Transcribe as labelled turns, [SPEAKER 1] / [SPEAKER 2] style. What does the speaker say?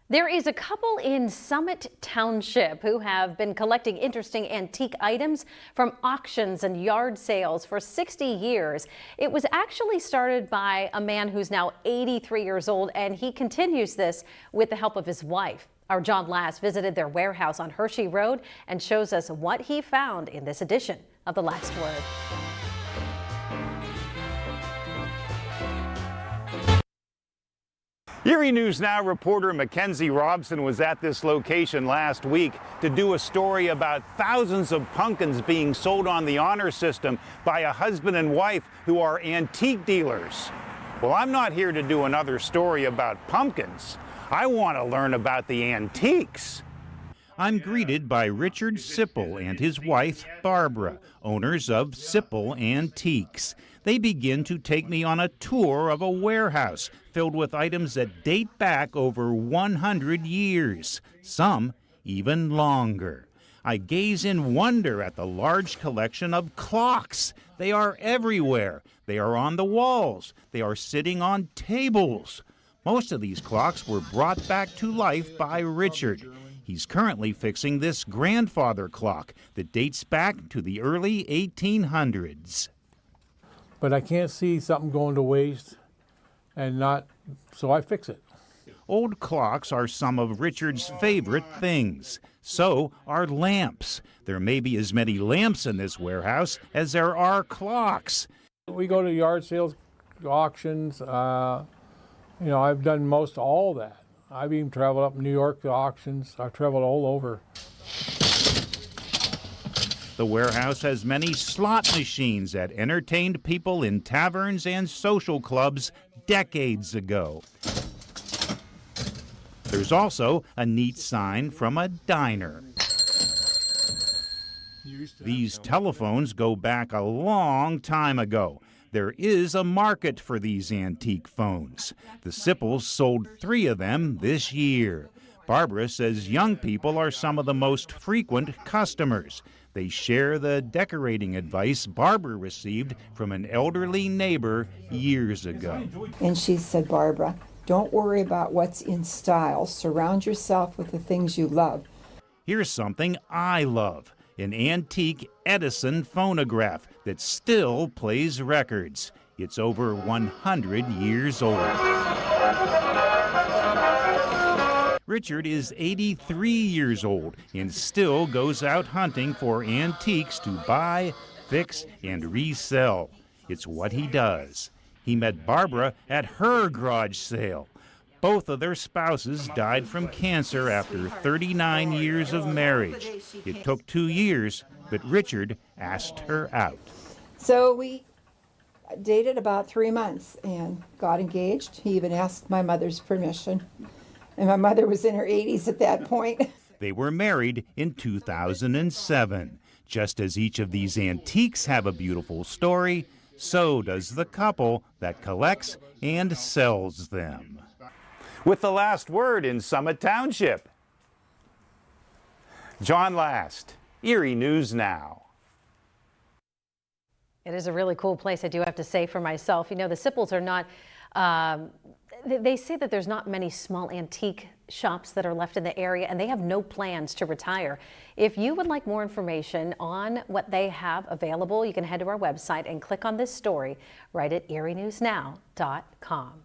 [SPEAKER 1] There is a couple in Summit Township who have been collecting interesting antique items from auctions and yard sales for 60 years. It was actually started by a man who's now 83 years old, and he continues this with the help of his wife. Our John Last visited their warehouse on Hershey Road and shows us what he found in this edition of The Last Word.
[SPEAKER 2] Erie News Now reporter Mackenzie Robson was at this location last week to do a story about thousands of pumpkins being sold on the honor system by a husband and wife who are antique dealers. Well, I'm not here to do another story about pumpkins. I want to learn about the antiques. I'm greeted by Richard Sipple and his wife, Barbara, owners of Sipple Antiques. They begin to take me on a tour of a warehouse filled with items that date back over 100 years, some even longer. I gaze in wonder at the large collection of clocks. They are everywhere. They are on the walls. They are sitting on tables. Most of these clocks were brought back to life by Richard. He's currently fixing this grandfather clock that dates back to the early 1800s.
[SPEAKER 3] But I can't see something going to waste and not, so I fix it.
[SPEAKER 2] Old clocks are some of Richard's favorite things. So are lamps. There may be as many lamps in this warehouse as there are clocks.
[SPEAKER 3] We go to yard sales, auctions. I've done most all that. I've even traveled up New York to auctions. I've traveled all over.
[SPEAKER 2] The warehouse has many slot machines that entertained people in taverns and social clubs decades ago. There's also a neat sign from a diner. These telephones go back a long time ago. There is a market for these antique phones. The Sipples sold 3 of them this year. Barbara says young people are some of the most frequent customers. They share the decorating advice Barbara received from an elderly neighbor years ago.
[SPEAKER 4] And she said, Barbara, don't worry about what's in style. Surround yourself with the things you love.
[SPEAKER 2] Here's something I love. An antique Edison phonograph that still plays records. It's over 100 years old. Richard is 83 years old and still goes out hunting for antiques to buy, fix, and resell. It's what he does. He met Barbara at her garage sale. Both of their spouses died from cancer after 39 years of marriage. It took 2 years, but Richard asked her out.
[SPEAKER 4] So we dated about 3 months and got engaged. He even asked my mother's permission. And my mother was in her 80s at that point.
[SPEAKER 2] They were married in 2007. Just as each of these antiques have a beautiful story, so does the couple that collects and sells them. With the last word in Summit Township. John Last, Erie News Now.
[SPEAKER 1] It is a really cool place, I do have to say for myself. You know, the Sipples are not, they say that there's not many small antique shops that are left in the area, and they have no plans to retire. If you would like more information on what they have available, you can head to our website and click on this story right at erienewsnow.com.